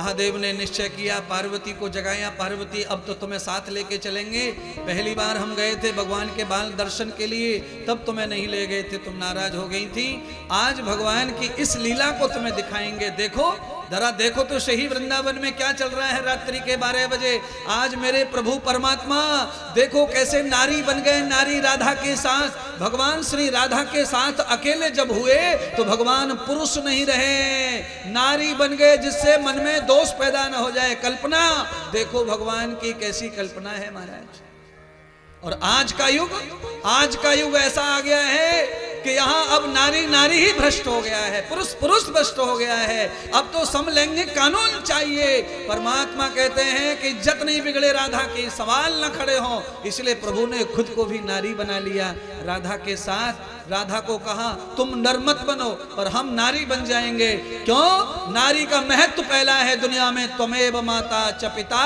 महादेव ने निश्चय किया, पार्वती को जगाया, पार्वती अब तो तुम्हें साथ लेके चलेंगे। पहली बार हम गए थे भगवान के बाल दर्शन के लिए, तब तुम्हें नहीं ले गए थे, तुम नाराज हो गई थी। आज भगवान की इस लीला को तुम्हें दिखाएंगे। देखो जरा देखो तो सही वृंदावन में क्या चल रहा है रात्रि के 12 बजे। आज मेरे प्रभु परमात्मा देखो कैसे नारी बन गए, नारी राधा के साथ। भगवान श्री राधा के साथ अकेले जब हुए तो भगवान पुरुष नहीं रहे, नारी बन गए, जिससे मन में दोष पैदा न हो जाए। कल्पना देखो भगवान की कैसी कल्पना है महाराज। और आज का युग ऐसा आ गया है कि यहाँ अब नारी नारी ही भ्रष्ट हो गया है, पुरुष पुरुष भ्रष्ट हो गया है। अब तो समलैंगिक कानून चाहिए। परमात्मा कहते हैं कि इज्जत नहीं बिगड़े राधा की, सवाल न खड़े हो। इसलिए प्रभु ने खुद को भी नारी बना लिया राधा के साथ। राधा को कहा तुम नर मत बनो और हम नारी बन जाएंगे। क्यों? नारी का महत्व पहला है दुनिया में, त्वमेव माता च पिता।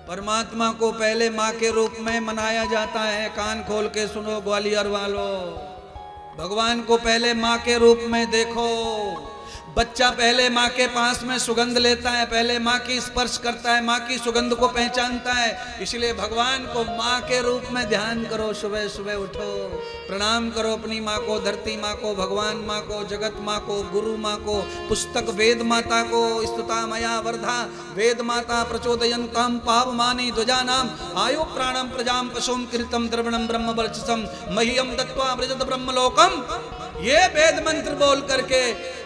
परमात्मा को पहले माँ के रूप में मनाया जाता है। कान खोल के सुनो ग्वालियर वालों, भगवान को पहले माँ के रूप में देखो। बच्चा पहले माँ के पास में सुगंध लेता है, पहले माँ की स्पर्श करता है, माँ की सुगंध को पहचानता है। इसलिए भगवान को माँ के रूप में ध्यान करो। सुबह सुबह उठो, प्रणाम करो अपनी माँ को, धरती माँ को, भगवान माँ को, जगत माँ को, गुरु माँ को, पुस्तक वेद माता को। स्तुता मया वर्धा वेद माता प्रचोदयन्तां पावमानि द्विजानां आयु प्राणं प्रजां पशुं कृतं द्रविणं ब्रह्म वर्चसं मह्यं दत्त्वा व्रजत ब्रह्मलोकम। ये वेद मंत्र बोल करके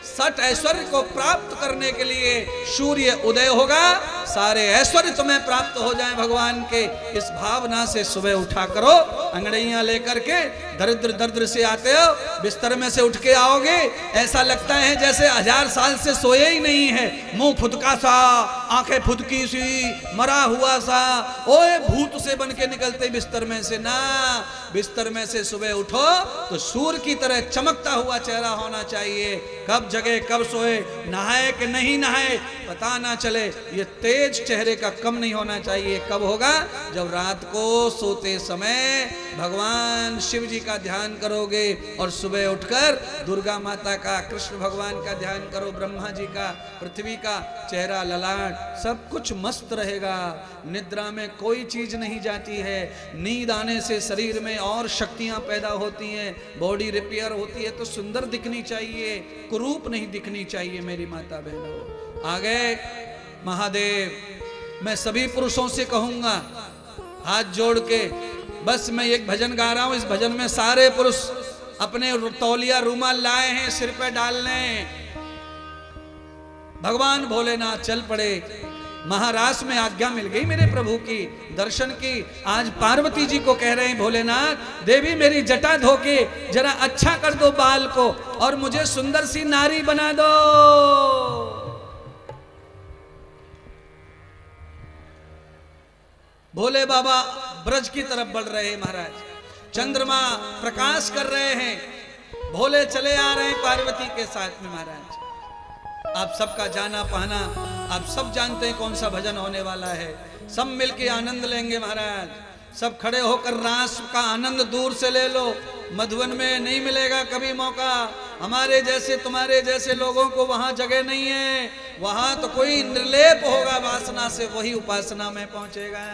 सठ ऐश्वर्य को प्राप्त करने के लिए सूर्य उदय होगा, सारे ऐश्वर्य तुम्हें प्राप्त हो जाएं भगवान के। इस भावना से सुबह उठा करो। अंगड़ैयां लेकर के दरिद्र दरिद्र से आते हो, बिस्तर में से उठ के आओगे, ऐसा लगता है जैसे 1000 साल से सोए ही नहीं है। मुंह फुदका सा, आंखें फुदकी सी, मरा हुआ सा, ओए भूत से बन के निकलते बिस्तर में से ना। बिस्तर में से सुबह उठो तो सूर्य की तरह चमकता हुआ चेहरा होना चाहिए। कब जगे कब सोए, नहाए कि नहीं नहाए पता ना चले, ये तेज चेहरे का कम नहीं होना चाहिए। कब होगा? जब रात को सोते समय भगवान शिव जी का ध्यान करोगे और सुबह उठकर दुर्गा माता का, कृष्ण भगवान का ध्यान करो, ब्रह्मा जी का, पृथ्वी का, चेहरा ललाट सब कुछ मस्त रहेगा। निद्रा में कोई चीज नहीं जाती है। नींद आने से शरीर में और शक्तियां पैदा होती हैं, बॉडी रिपेयर होती है। तो सुंदर दिखनी चाहिए, कुरूप नहीं दिखनी चाहिए मेरी माता बहनों। आ गए महादेव। मैं सभी पुरुषों से कहूंगा हाथ जोड़ के, बस मैं एक भजन गा रहा हूं, इस भजन में सारे पुरुष अपने तौलिया रूमाल लाए हैं सिर पे डालने। भगवान भोलेनाथ चल पड़े। महाराष्ट्र में आज्ञा मिल गई मेरे प्रभु की दर्शन की। आज पार्वती जी को कह रहे हैं भोलेनाथ देवी मेरी जटा धो के जरा अच्छा कर दो बाल को और मुझे सुंदर सी नारी बना दो। भोले बाबा ब्रज की तरफ बढ़ रहे हैं महाराज। चंद्रमा प्रकाश कर रहे हैं, भोले चले आ रहे हैं पार्वती के साथ में महाराज। आप सबका जाना पहना आप सब जानते हैं कौन सा भजन होने वाला है। सब मिलके आनंद लेंगे महाराज। सब खड़े होकर रास का आनंद दूर से ले लो। मधुवन में नहीं मिलेगा कभी मौका। हमारे जैसे तुम्हारे जैसे लोगों को वहां जगह नहीं है। वहां तो कोई निर्लेप होगा वासना से, वही उपासना में पहुंचेगा।